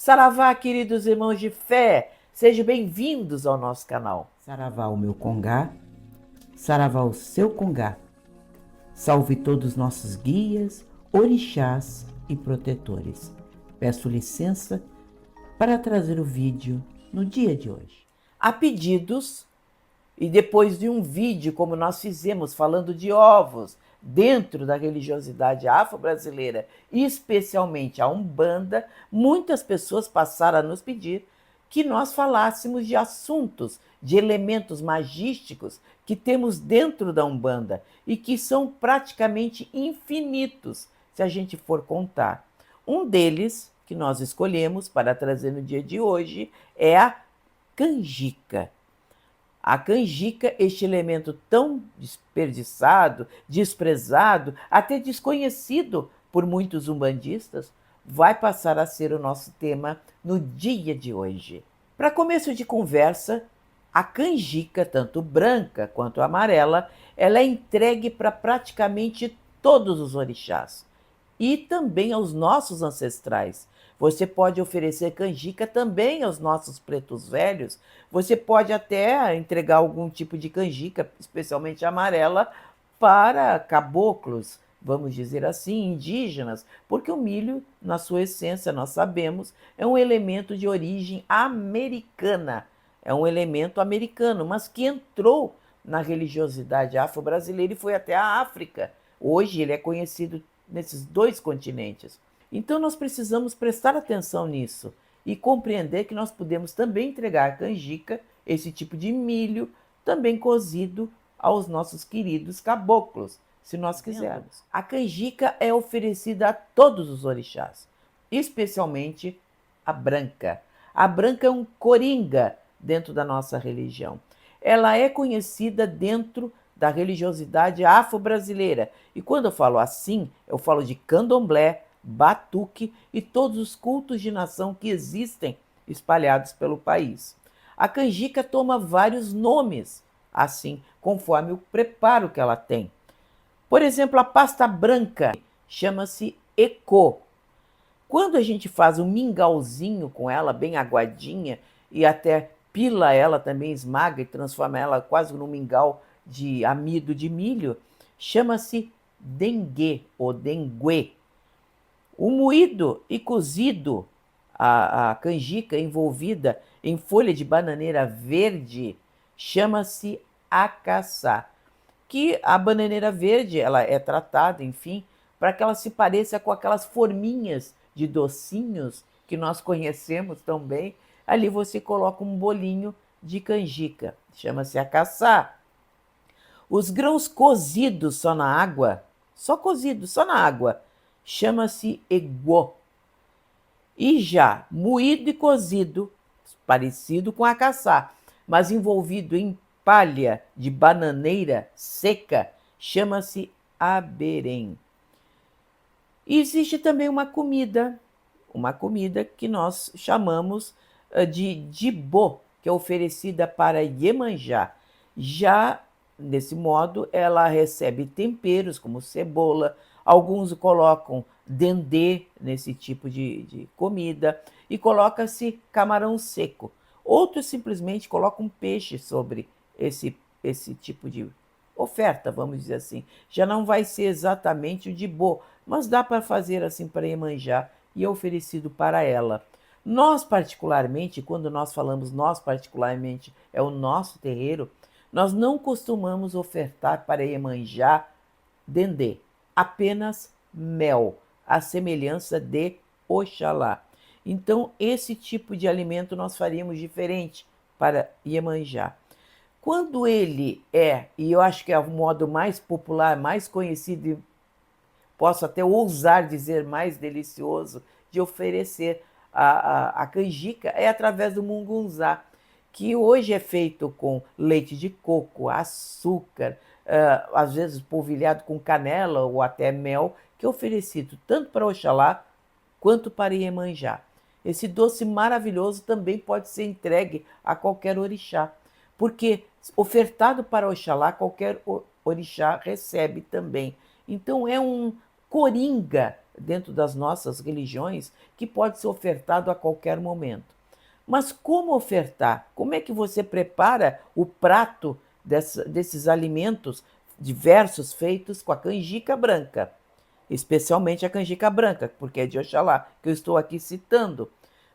Saravá, queridos irmãos de fé, sejam bem-vindos ao nosso canal. Saravá o meu congá, saravá o seu congá. Salve todos os nossos guias, orixás e protetores. Peço licença para trazer o vídeo no dia de hoje. A pedidos, e depois de um vídeo como nós fizemos falando de ovos dentro da religiosidade afro-brasileira, especialmente a Umbanda, muitas pessoas passaram a nos pedir que nós falássemos de assuntos, de elementos magísticos que temos dentro da Umbanda e que são praticamente infinitos, se a gente for contar. Um deles, que nós escolhemos para trazer no dia de hoje, é a canjica. A canjica, este elemento tão desperdiçado, desprezado, até desconhecido por muitos umbandistas, vai passar a ser o nosso tema no dia de hoje. Para começo de conversa, a canjica, tanto branca quanto amarela, ela é entregue para praticamente todos os orixás e também aos nossos ancestrais. Você pode oferecer canjica também aos nossos pretos velhos. Você pode até entregar algum tipo de canjica, especialmente amarela, para caboclos, vamos dizer assim, indígenas, porque o milho, na sua essência, nós sabemos, é um elemento de origem americana. É um elemento americano, mas que entrou na religiosidade afro-brasileira e foi até a África. Hoje ele é conhecido nesses dois continentes. Então nós precisamos prestar atenção nisso e compreender que nós podemos também entregar canjica, esse tipo de milho, também cozido aos nossos queridos caboclos, se nós quisermos. A canjica é oferecida a todos os orixás, especialmente a branca. A branca é um coringa dentro da nossa religião. Ela é conhecida dentro da religiosidade afro-brasileira. E quando eu falo assim, eu falo de candomblé, batuque e todos os cultos de nação que existem espalhados pelo país. A canjica toma vários nomes, assim, conforme o preparo que ela tem. Por exemplo, a pasta branca chama-se ecô. Quando a gente faz um mingauzinho com ela, bem aguadinha, e até pila ela também, esmaga e transforma ela quase num mingau de amido de milho, chama-se dengue ou dengue. O moído e cozido, a canjica envolvida em folha de bananeira verde, chama-se acaçá. Que a bananeira verde ela é tratada, enfim, para que ela se pareça com aquelas forminhas de docinhos que nós conhecemos tão bem. Ali você coloca um bolinho de canjica, chama-se acaçá. Os grãos cozidos só na água, só cozidos, só na água, chama-se eguô. E já moído e cozido, parecido com acaçá, mas envolvido em palha de bananeira seca, chama-se aberém. E existe também uma comida que nós chamamos de dibô, que é oferecida para Iemanjá. Já desse modo, ela recebe temperos como cebola, alguns colocam dendê nesse tipo de comida e coloca-se camarão seco. Outros simplesmente colocam peixe sobre esse tipo de oferta, vamos dizer assim. Já não vai ser exatamente o dibô, mas dá para fazer assim para Iemanjá e é oferecido para ela. Nós, particularmente, quando nós falamos nós, particularmente, é o nosso terreiro, nós não costumamos ofertar para Iemanjá dendê, apenas mel, a semelhança de Oxalá. Então, esse tipo de alimento nós faríamos diferente para Iemanjá. Quando ele e eu acho que é o modo mais popular, mais conhecido e posso até ousar dizer mais delicioso de oferecer a canjica, é através do mungunzá, que hoje é feito com leite de coco, açúcar, às vezes polvilhado com canela ou até mel, que é oferecido tanto para Oxalá quanto para Iemanjá. Esse doce maravilhoso também pode ser entregue a qualquer orixá, porque ofertado para Oxalá, qualquer orixá recebe também. Então é um coringa dentro das nossas religiões que pode ser ofertado a qualquer momento. Mas como ofertar? Como é que você prepara o prato desses alimentos diversos feitos com a canjica branca? Especialmente a canjica branca, porque é de Oxalá, que eu estou aqui citando.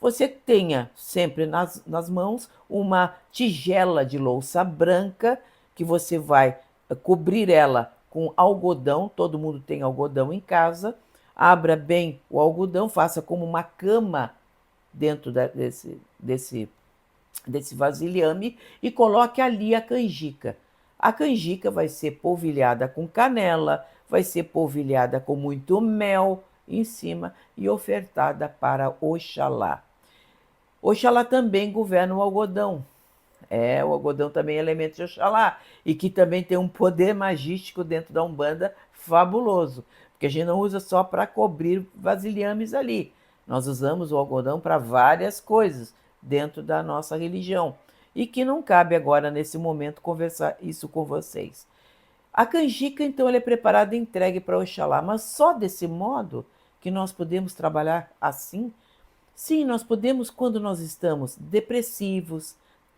Você tenha sempre nas mãos uma tigela de louça branca, que você vai cobrir ela com algodão, todo mundo tem algodão em casa, abra bem o algodão, faça como uma cama dentro desse vasilhame e coloque ali a canjica. A canjica vai ser polvilhada com canela, vai ser polvilhada com muito mel em cima e ofertada para Oxalá. Oxalá também governa o algodão. O algodão também é elemento de Oxalá e que também tem um poder magístico dentro da Umbanda fabuloso, porque a gente não usa só para cobrir vasilhames ali. Nós usamos o algodão para várias coisas dentro da nossa religião e que não cabe agora, nesse momento, conversar isso com vocês. A canjica, então, ela é preparada e entregue para Oxalá, mas só desse modo que nós podemos trabalhar assim? Sim, nós podemos quando nós estamos depressivos,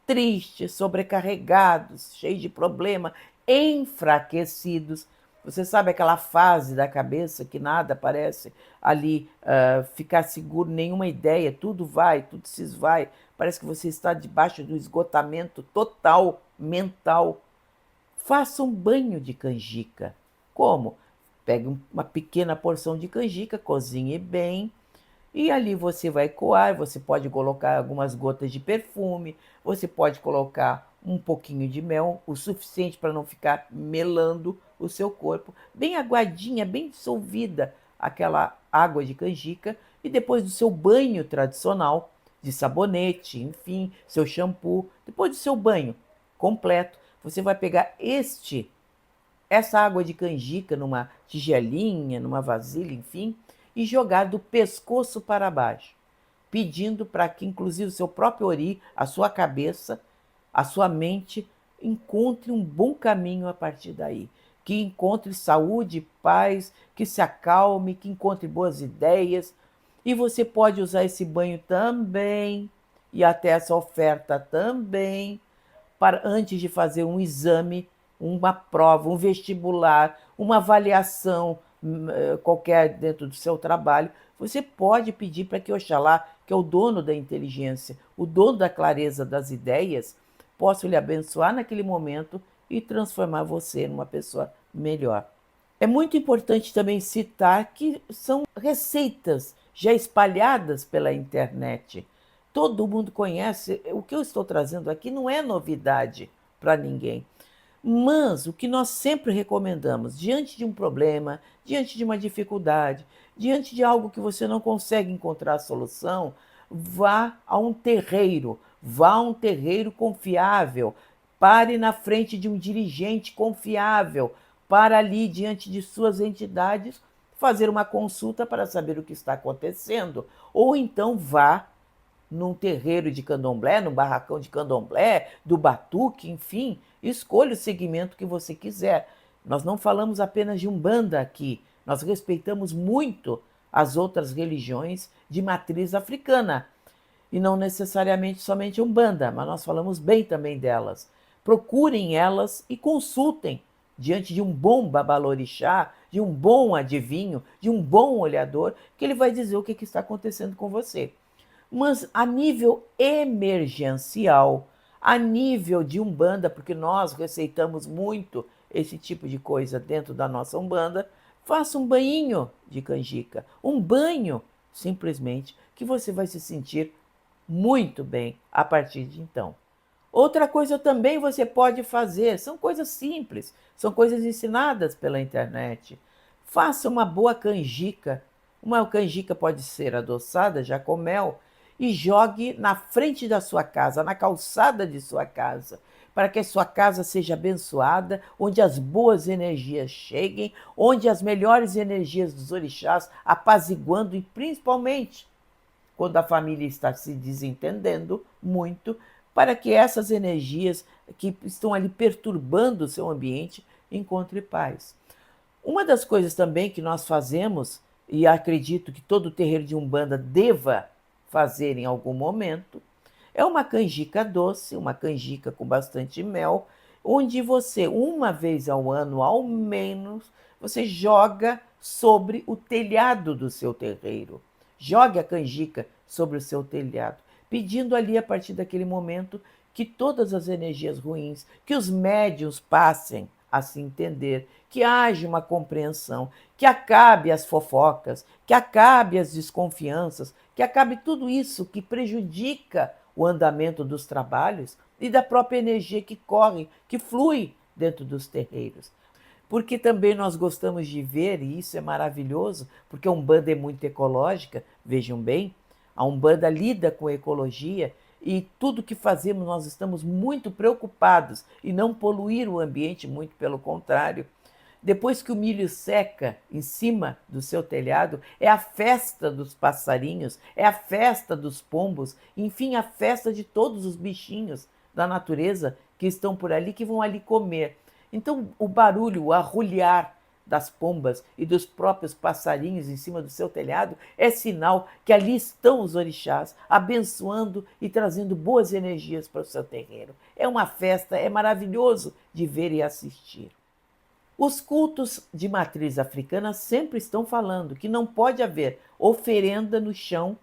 tristes, sobrecarregados, cheios de problema, enfraquecidos. Você sabe aquela fase da cabeça que nada parece ali ficar seguro, nenhuma ideia, tudo vai, tudo se esvai. Parece que você está debaixo do esgotamento total mental. Faça um banho de canjica. Como? Pegue uma pequena porção de canjica, cozinhe bem, e ali você vai coar, você pode colocar algumas gotas de perfume, você pode colocar um pouquinho de mel, o suficiente para não ficar melando o seu corpo, bem aguadinha, bem dissolvida aquela água de canjica, e depois do seu banho tradicional, de sabonete, enfim, seu shampoo, depois do seu banho completo, você vai pegar essa água de canjica numa tigelinha, numa vasilha, enfim, e jogar do pescoço para baixo, pedindo para que, inclusive, o seu próprio ori, a sua cabeça, a sua mente, encontre um bom caminho a partir daí. Que encontre saúde, paz, que se acalme, que encontre boas ideias. E você pode usar esse banho também, e até essa oferta também, para antes de fazer um exame, uma prova, um vestibular, uma avaliação qualquer dentro do seu trabalho, você pode pedir para que Oxalá, que é o dono da inteligência, o dono da clareza das ideias, possa lhe abençoar naquele momento e transformar você numa pessoa melhor. É muito importante também citar que são receitas já espalhadas pela internet. Todo mundo conhece. O que eu estou trazendo aqui não é novidade para ninguém. Mas o que nós sempre recomendamos, diante de um problema, diante de uma dificuldade, diante de algo que você não consegue encontrar a solução, vá a um terreiro confiável, pare na frente de um dirigente confiável, para ali, diante de suas entidades, fazer uma consulta para saber o que está acontecendo. Ou então vá num terreiro de candomblé, num barracão de candomblé, do batuque, enfim, escolha o segmento que você quiser. Nós não falamos apenas de Umbanda aqui, nós respeitamos muito as outras religiões de matriz africana, e não necessariamente somente Umbanda, mas nós falamos bem também delas. Procurem elas e consultem diante de um bom babalorixá, de um bom adivinho, de um bom olhador, que ele vai dizer o que está acontecendo com você. Mas a nível emergencial, a nível de Umbanda, porque nós receitamos muito esse tipo de coisa dentro da nossa Umbanda, faça um banho de canjica, um banho, simplesmente, que você vai se sentir muito bem a partir de então. Outra coisa também você pode fazer, são coisas simples, são coisas ensinadas pela internet. Faça uma boa canjica. Uma canjica pode ser adoçada, já com mel, e jogue na frente da sua casa, na calçada de sua casa, para que a sua casa seja abençoada, onde as boas energias cheguem, onde as melhores energias dos orixás apaziguando, e principalmente quando a família está se desentendendo muito, para que essas energias que estão ali perturbando o seu ambiente encontrem paz. Uma das coisas também que nós fazemos e acredito que todo terreiro de Umbanda deva fazer em algum momento, é uma canjica doce, uma canjica com bastante mel, onde você, uma vez ao ano, ao menos, você joga sobre o telhado do seu terreiro. Jogue a canjica sobre o seu telhado, pedindo ali, a partir daquele momento, que todas as energias ruins, que os médiuns passem a se entender, que haja uma compreensão, que acabe as fofocas, que acabe as desconfianças, que acabe tudo isso que prejudica o andamento dos trabalhos e da própria energia que corre, que flui dentro dos terreiros. Porque também nós gostamos de ver, e isso é maravilhoso, porque a Umbanda é muito ecológica, vejam bem, a Umbanda lida com ecologia e tudo que fazemos nós estamos muito preocupados em não poluir o ambiente, muito pelo contrário. Depois que o milho seca em cima do seu telhado, é a festa dos passarinhos, é a festa dos pombos, enfim, a festa de todos os bichinhos da natureza que estão por ali, que vão ali comer. Então, o barulho, o arrulhar das pombas e dos próprios passarinhos em cima do seu telhado é sinal que ali estão os orixás, abençoando e trazendo boas energias para o seu terreiro. É uma festa, é maravilhoso de ver e assistir. Os cultos de matriz africana sempre estão falando que não pode haver oferenda no chão,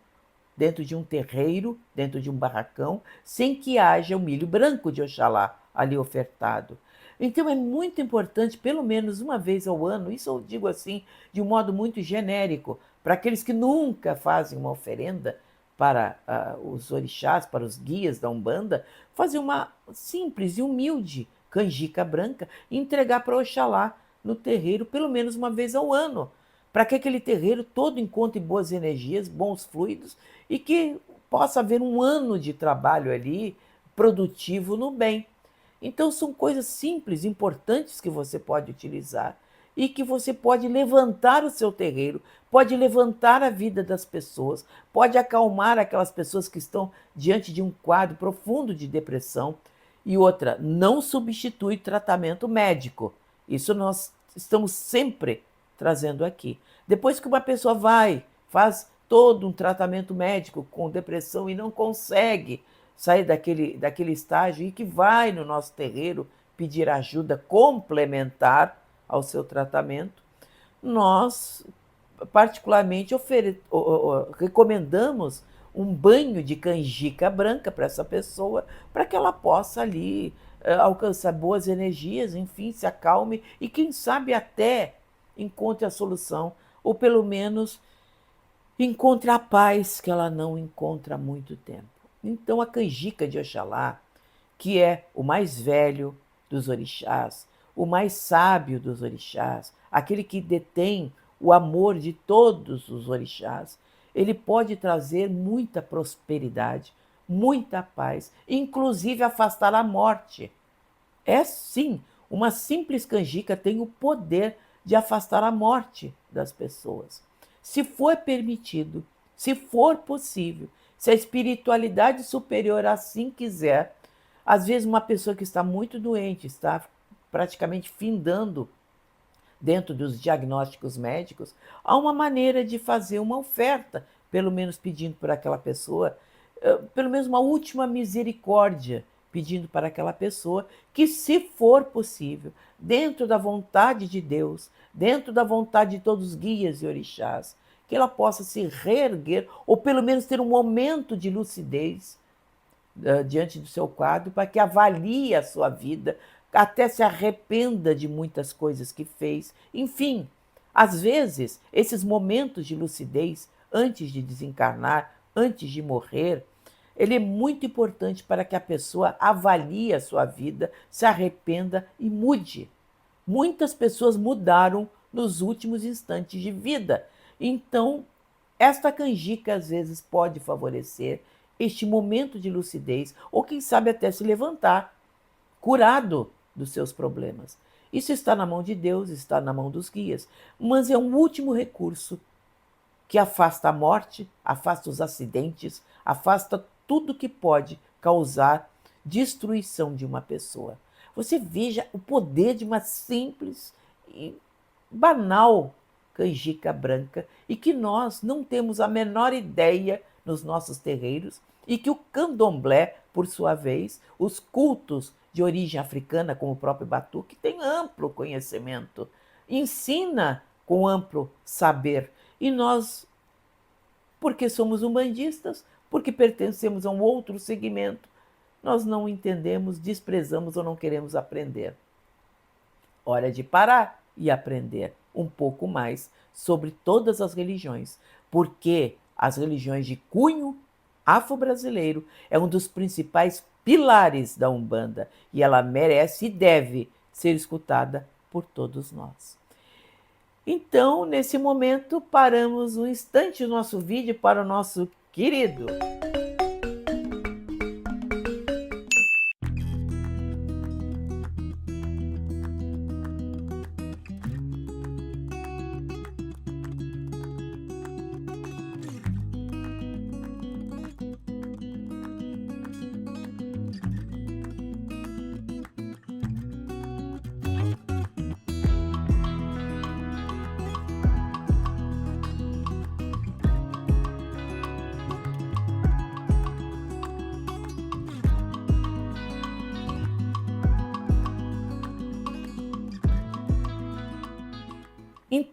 dentro de um terreiro, dentro de um barracão, sem que haja o milho branco de Oxalá ali ofertado. Então é muito importante, pelo menos uma vez ao ano, isso eu digo assim de um modo muito genérico, para aqueles que nunca fazem uma oferenda para os orixás, para os guias da Umbanda, fazer uma simples e humilde canjica branca e entregar para Oxalá no terreiro pelo menos uma vez ao ano, para que aquele terreiro todo encontre boas energias, bons fluidos e que possa haver um ano de trabalho ali produtivo no bem. Então são coisas simples, importantes que você pode utilizar e que você pode levantar o seu terreiro, pode levantar a vida das pessoas, pode acalmar aquelas pessoas que estão diante de um quadro profundo de depressão. E outra, não substitui tratamento médico. Isso nós estamos sempre trazendo aqui. Depois que uma pessoa vai, faz todo um tratamento médico com depressão e não consegue sair daquele estágio e que vai no nosso terreiro pedir ajuda complementar ao seu tratamento, nós particularmente recomendamos um banho de canjica branca para essa pessoa, para que ela possa ali alcançar boas energias, enfim, se acalme e quem sabe até encontre a solução, ou pelo menos encontre a paz que ela não encontra há muito tempo. Então a canjica de Oxalá, que é o mais velho dos orixás, o mais sábio dos orixás, aquele que detém o amor de todos os orixás, ele pode trazer muita prosperidade, muita paz, inclusive afastar a morte. É sim, uma simples canjica tem o poder de afastar a morte das pessoas. Se for permitido, se for possível, se a espiritualidade superior assim quiser, às vezes uma pessoa que está muito doente, está praticamente findando dentro dos diagnósticos médicos, há uma maneira de fazer uma oferta, pelo menos pedindo para aquela pessoa, pelo menos uma última misericórdia, pedindo para aquela pessoa que, se for possível, dentro da vontade de Deus, dentro da vontade de todos os guias e orixás, que ela possa se reerguer, ou pelo menos ter um momento de lucidez diante do seu quadro, para que avalie a sua vida, até se arrependa de muitas coisas que fez. Enfim, às vezes, esses momentos de lucidez, antes de desencarnar, antes de morrer, ele é muito importante para que a pessoa avalie a sua vida, se arrependa e mude. Muitas pessoas mudaram nos últimos instantes de vida. Então, esta canjica às vezes pode favorecer este momento de lucidez, ou quem sabe até se levantar, curado dos seus problemas. Isso está na mão de Deus, está na mão dos guias, mas é um último recurso que afasta a morte, afasta os acidentes, afasta tudo que pode causar destruição de uma pessoa. Você veja o poder de uma simples e banal canjica branca e que nós não temos a menor ideia nos nossos terreiros e que o candomblé, por sua vez, os cultos de origem africana, como o próprio batuque, tem amplo conhecimento, ensina com amplo saber. E nós, porque somos umbandistas, porque pertencemos a um outro segmento, nós não entendemos, desprezamos ou não queremos aprender. Hora de parar e aprender um pouco mais sobre todas as religiões, porque as religiões de cunho afro-brasileiro é um dos principais pilares da Umbanda e ela merece e deve ser escutada por todos nós. Então, nesse momento, paramos um instante o nosso vídeo para o nosso querido.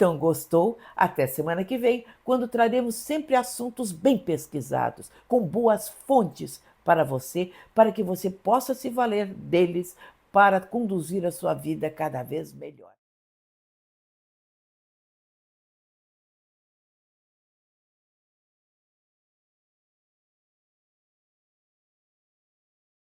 Então, gostou? Até semana que vem, quando traremos sempre assuntos bem pesquisados, com boas fontes para você, para que você possa se valer deles para conduzir a sua vida cada vez melhor.